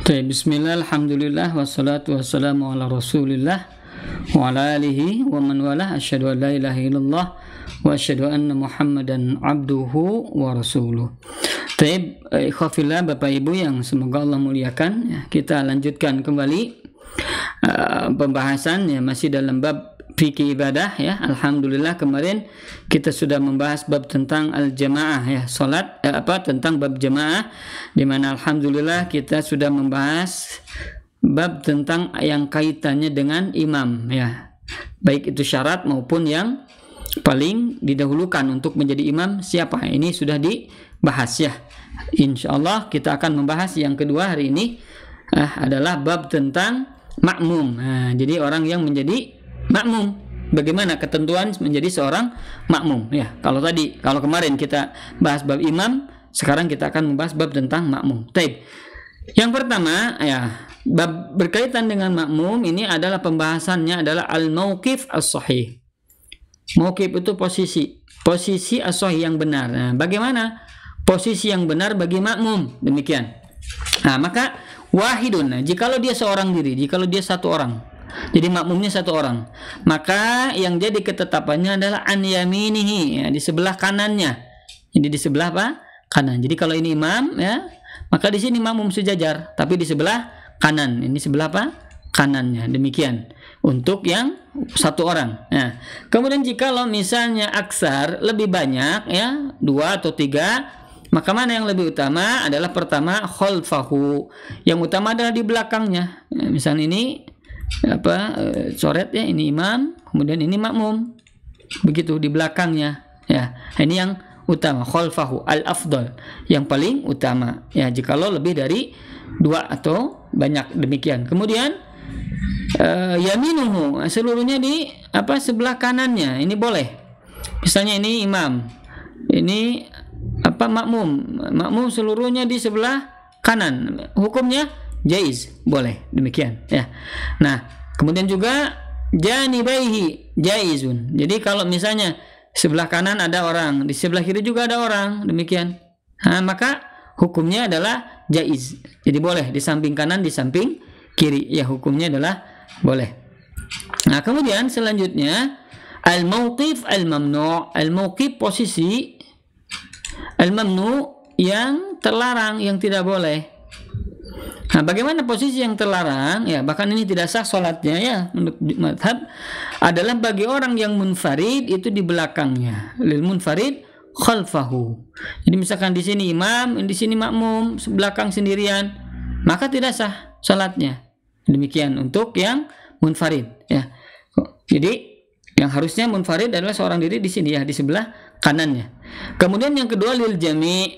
Bismillah, alhamdulillah, wassalatu wassalamu ala rasulillah wa ala alihi wa man walah. Asyhadu an la ilaha illallah wa asyhadu anna muhammadan abduhu wa rasuluh. Ikhwafillah, Bapak Ibu yang semoga Allah muliakan, kita lanjutkan kembali pembahasan masih dalam bab fikih ibadah ya. Alhamdulillah, kemarin kita sudah membahas bab tentang al-jamaah ya, salat tentang bab jamaah, di mana alhamdulillah kita sudah membahas bab tentang yang kaitannya dengan imam ya. Baik itu syarat maupun yang paling didahulukan untuk menjadi imam siapa. Ini sudah dibahas ya. Insyaallah kita akan membahas yang kedua hari ini adalah bab tentang makmum. Jadi orang yang menjadi makmum, bagaimana ketentuan menjadi seorang makmum ya. Kalau kemarin kita bahas bab imam, sekarang kita akan membahas bab tentang makmum. Yang pertama ya, bab berkaitan dengan makmum ini adalah pembahasannya adalah al-mauqif as-sahih. Mauqif itu posisi as-sahih yang benar. Nah, bagaimana posisi yang benar bagi makmum? Demikian. Nah, maka wahidun, jikalau dia seorang diri, jikalau dia satu orang, jadi makmumnya satu orang, maka yang jadi ketetapannya adalah an yaminihi ya, di sebelah kanannya. Jadi di sebelah apa? Kanan. Jadi kalau ini imam ya, maka di sini makmum sejajar, tapi di sebelah kanan. Ini sebelah apa? Kanannya. Demikian untuk yang satu orang. Nah, kemudian jikalau misalnya aksar, lebih banyak ya, 2 atau 3, maka mana yang lebih utama adalah pertama khalfahu. Yang utama adalah di belakangnya. Ya, misalnya ini coret ya, ini imam, kemudian ini makmum, begitu di belakangnya ya. Ini yang utama, khalfahu al-afdal, yang paling utama ya, jikalau lebih dari 2 atau banyak, demikian. Kemudian yaminuhu, seluruhnya di sebelah kanannya, ini boleh. Misalnya ini imam, ini makmum seluruhnya di sebelah kanan, hukumnya jaiz, boleh, demikian ya. Nah, kemudian juga janibaihi jaizun. Jadi kalau misalnya sebelah kanan ada orang, di sebelah kiri juga ada orang, demikian. Maka hukumnya adalah jaiz. Jadi boleh di samping kanan, di samping kiri. Ya, hukumnya adalah boleh. Nah, kemudian selanjutnya al-mauqif al-mamnu'. Al-mauqif posisi al-mamnu' yang terlarang, yang tidak boleh. Nah, bagaimana posisi yang terlarang? Ya, bahkan ini tidak sah sholatnya ya. Menurut madhab adalah bagi orang yang munfarid itu di belakangnya. Lil munfarid khalfahu. Jadi misalkan di sini imam, di sini makmum, belakang sendirian, maka tidak sah sholatnya. Demikian untuk yang munfarid ya. Jadi yang harusnya munfarid adalah seorang diri di sini ya, di sebelah kanannya. Kemudian yang kedua lil jami',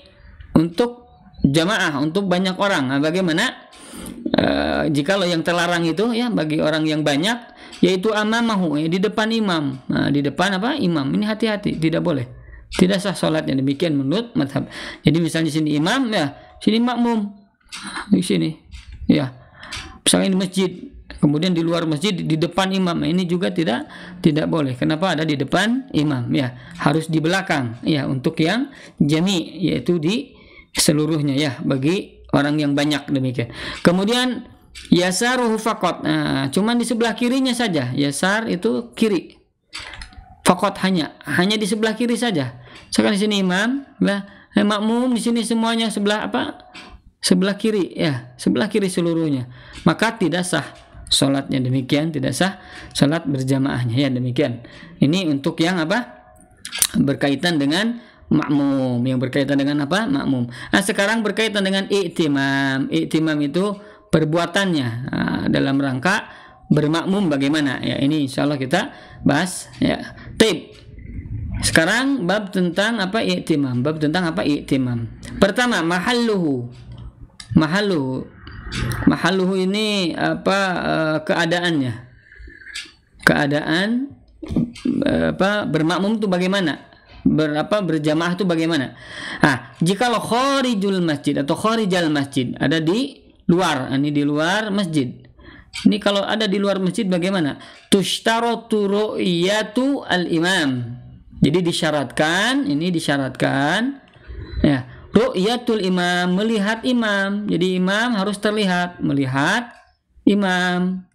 untuk jamaah, untuk banyak orang. Nah, bagaimana jikalau yang terlarang itu ya bagi orang yang banyak, yaitu amamahu ya, di depan imam. Nah, di depan imam, ini hati-hati, tidak boleh, tidak sah sholatnya. Demikian menurut madhab. Jadi misalnya sini imam ya, sini makmum, di sini ya, misalnya di masjid, kemudian di luar masjid di depan imam, ini juga tidak boleh. Kenapa ada di depan imam ya, harus di belakang ya, untuk yang jami, yaitu di seluruhnya ya, bagi orang yang banyak, demikian. Kemudian yasaruhu faqat, cuman di sebelah kirinya saja. Yasar itu kiri, faqat hanya di sebelah kiri saja. Sekarang di sini imam, makmum di sini semuanya sebelah sebelah kiri ya, sebelah kiri seluruhnya, maka tidak sah sholatnya. Demikian, tidak sah sholat berjamaahnya ya, demikian. Ini untuk yang berkaitan dengan makmum, yang berkaitan dengan makmum. Nah, sekarang berkaitan dengan i'timam. I'timam itu perbuatannya dalam rangka bermakmum bagaimana ya, ini insyaallah kita bahas ya. Sekarang bab tentang i'timam. Bab tentang i'timam. Pertama, mahalluhu ini keadaannya. Keadaan bermakmum itu bagaimana? Berjamaah itu bagaimana? Jikalau kharijul masjid atau kharijal masjid, ada di luar, ini di luar masjid. Ini kalau ada di luar masjid bagaimana? Tushtaratu ru'yatu al-imam. Jadi disyaratkan ya, ru'yatul imam, melihat imam. Jadi imam harus terlihat, melihat imam.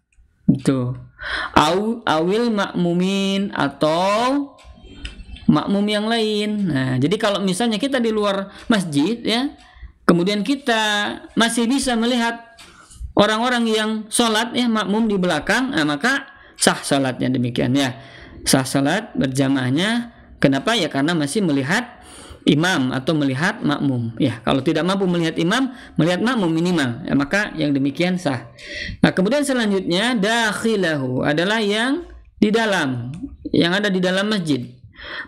Gitu. Awil makmumin, atau makmum yang lain. Nah, jadi kalau misalnya kita di luar masjid ya, kemudian kita masih bisa melihat orang-orang yang sholat ya, makmum di belakang, nah, maka sah sholatnya demikian ya. Sah sholat berjamaahnya. Kenapa? Ya karena masih melihat imam atau melihat makmum. Ya, kalau tidak mampu melihat imam, melihat makmum minimal. Ya, maka yang demikian sah. Nah, kemudian selanjutnya dakhilahu adalah yang di dalam, yang ada di dalam masjid.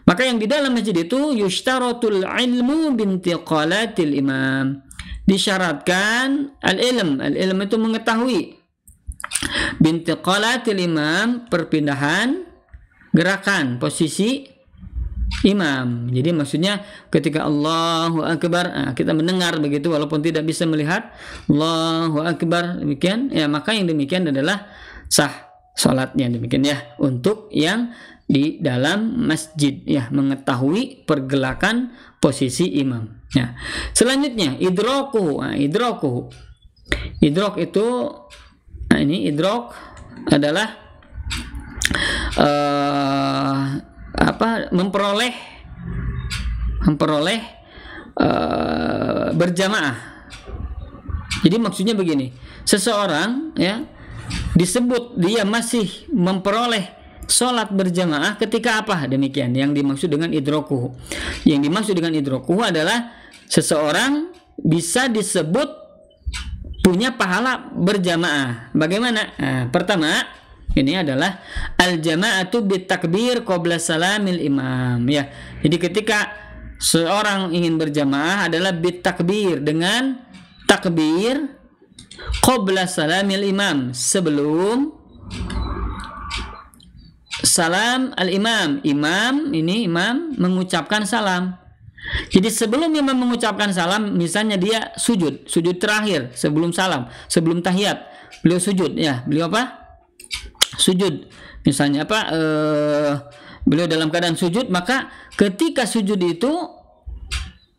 Maka yang di dalam masjid itu yushtaratul ilmu bintiqalatil imam. Disyaratkan al-ilm itu mengetahui, bintiqalatil imam, perpindahan gerakan posisi imam. Jadi maksudnya ketika Allahu Akbar, kita mendengar begitu walaupun tidak bisa melihat, Allahu Akbar demikian ya, maka yang demikian adalah sah salatnya demikian ya, untuk yang di dalam masjid ya, mengetahui pergerakan posisi imam ya. Selanjutnya idroku. Idrok itu ini idrok adalah memperoleh berjamaah. Jadi maksudnya begini, seseorang ya disebut dia masih memperoleh sholat berjamaah ketika apa? Demikian yang dimaksud dengan idrokuhu. Yang dimaksud dengan idrokuhu adalah seseorang bisa disebut punya pahala berjamaah. Bagaimana? Nah, pertama ini adalah al-jama'atu bitakbir qabla salamil imam ya. Jadi ketika seorang ingin berjamaah adalah bitakbir, dengan takbir qabla salamil imam, sebelum salam al-imam. Imam mengucapkan salam. Jadi sebelum imam mengucapkan salam, misalnya dia sujud terakhir sebelum salam, sebelum tahiyat, beliau sujud ya. Beliau apa? Sujud. Misalnya apa? Beliau dalam keadaan sujud, maka ketika sujud itu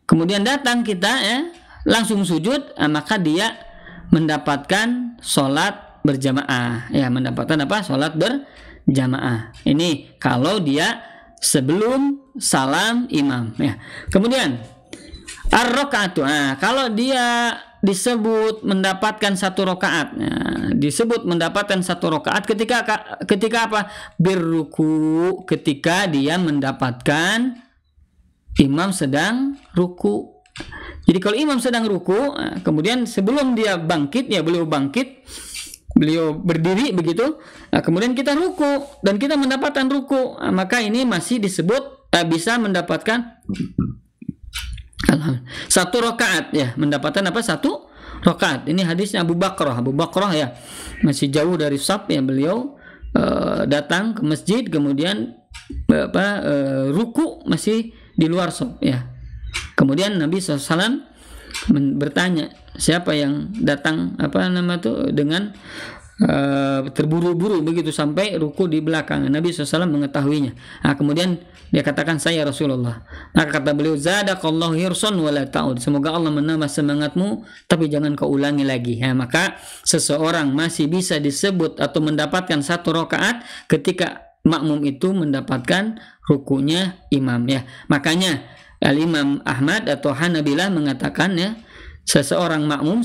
kemudian datang kita ya, langsung sujud, maka dia mendapatkan sholat berjamaah ya, mendapatkan apa? Sholat berjamaah. Ini kalau dia sebelum salam imam ya. Kemudian ar-rakaatu. Nah, kalau dia disebut mendapatkan satu rakaat. Nah, disebut mendapatkan satu rakaat ketika apa? Birruku, ketika dia mendapatkan imam sedang ruku. Jadi kalau imam sedang ruku, kemudian sebelum dia bangkit ya, beliau berdiri begitu, kemudian kita ruku dan kita mendapatkan ruku, maka ini masih disebut bisa mendapatkan satu rakaat ya, mendapatkan apa? Satu rakaat. Ini hadisnya Abu Bakrah ya, masih jauh dari shaf ya, beliau datang ke masjid kemudian ruku masih di luar shaf ya. Kemudian Nabi SAW bertanya, siapa yang datang dengan terburu-buru begitu sampai ruku di belakang. Nabi SAW mengetahuinya. Nah, kemudian dia katakan, saya Rasulullah. Maka kata beliau, zadakallahu hirsan wala ta'ud. Semoga Allah menambah semangatmu, tapi jangan kau ulangi lagi. Nah, maka seseorang masih bisa disebut atau mendapatkan satu rakaat ketika makmum itu mendapatkan rukunya imam ya. Makanya Al-Imam Ahmad atau Hanabilah mengatakan ya, seorang makmum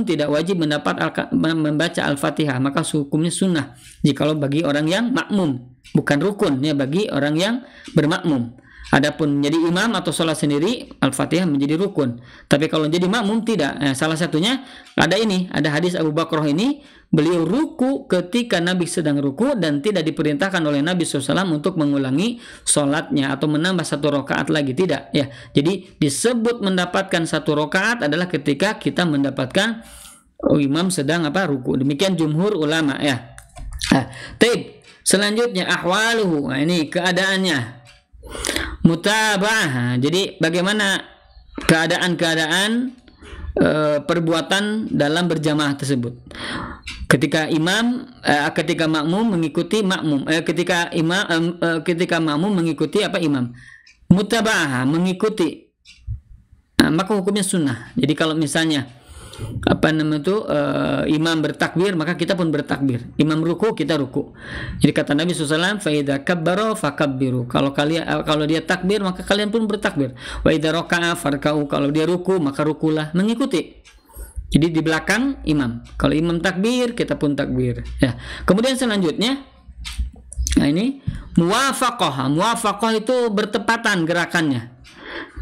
tidak wajib membaca Al-Fatihah, maka hukumnya sunnah jikalau bagi orang yang makmum, bukan rukun ya bagi orang yang bermakmum. Adapun menjadi imam atau sholat sendiri, Al-Fatihah menjadi rukun. Tapi kalau jadi makmum tidak. Salah satunya ada hadis Abu Bakrah ini, beliau ruku ketika Nabi sedang ruku dan tidak diperintahkan oleh Nabi SAW untuk mengulangi sholatnya atau menambah satu rakaat lagi, tidak ya. Jadi disebut mendapatkan satu rakaat adalah ketika kita mendapatkan imam sedang ruku. Demikian jumhur ulama ya. Selanjutnya ahwaluhu. Ini keadaannya. Mutaba'ah. Jadi bagaimana keadaan perbuatan dalam berjamaah tersebut. Ketika makmum mengikuti makmum, ketika makmum mengikuti imam. Mutaba'ah, mengikuti maka hukumnya sunnah. Jadi kalau misalnya imam bertakbir, maka kita pun bertakbir. Imam ruku, kita ruku. Jadi kata Nabi SAW, fa idza kabbara fakabbiru. Kalau dia takbir, maka kalian pun bertakbir. Wa idza raka'a farka'u. Kalau dia ruku, maka rukulah, mengikuti. Jadi di belakang imam. Kalau imam takbir, kita pun takbir. Ya. Kemudian selanjutnya, nah ini muwafaqah. Muwafaqah itu bertepatan gerakannya.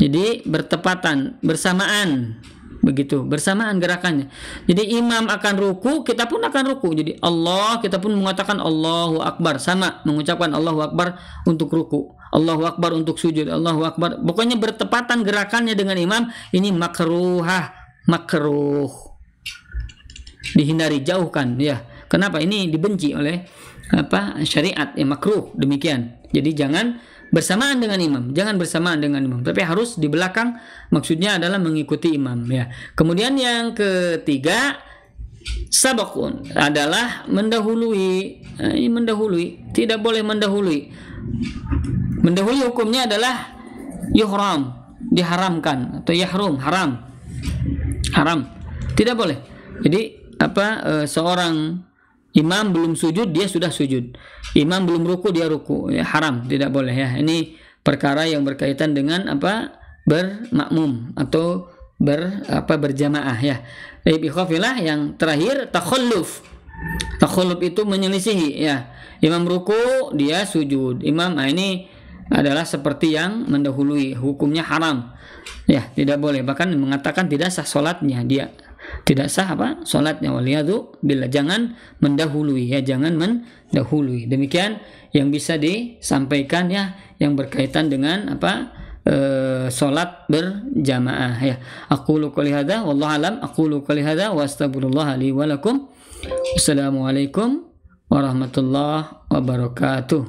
Jadi bertepatan, bersamaan. Begitu, bersamaan gerakannya. Jadi imam akan ruku, kita pun akan ruku. Jadi Allah, kita pun mengatakan Allahu Akbar, sama mengucapkan Allahu Akbar untuk ruku, Allahu Akbar untuk sujud, Allahu Akbar. Pokoknya bertepatan gerakannya dengan imam. Ini makruh, dihindari, jauhkan. Ya, kenapa? Ini dibenci oleh syariat, ya makruh demikian. Jadi jangan bersamaan dengan imam, jangan bersamaan dengan imam, tapi harus di belakang. Maksudnya adalah mengikuti imam, ya. Kemudian yang ketiga, sabaqun adalah mendahului. Mendahului, tidak boleh mendahului. Mendahului hukumnya adalah yuhram, diharamkan, atau yahrum, haram, tidak boleh. Jadi seorang imam belum sujud, dia sudah sujud. Imam belum ruku, dia ruku. Ya, haram, tidak boleh, ya. Ini perkara yang berkaitan dengan bermakmum atau berjamaah, ya. Ikhwafillah, yang terakhir takhalluf. Takhalluf itu menyelisihi, ya. Imam ruku, dia sujud. Imam, ini adalah seperti yang mendahului, hukumnya haram. Ya, tidak boleh. Bahkan mengatakan tidak sah salatnya dia. Tidak sah salatnya, waliyadu billah. Jangan mendahului, ya, jangan mendahului. Demikian yang bisa disampaikan, ya, yang berkaitan dengan salat berjamaah, ya. Aqulu qouli hadza wallahu alam, aqulu qouli hadza wa astaghfirullah li wa lakum. Assalamualaikum warahmatullahi wabarakatuh.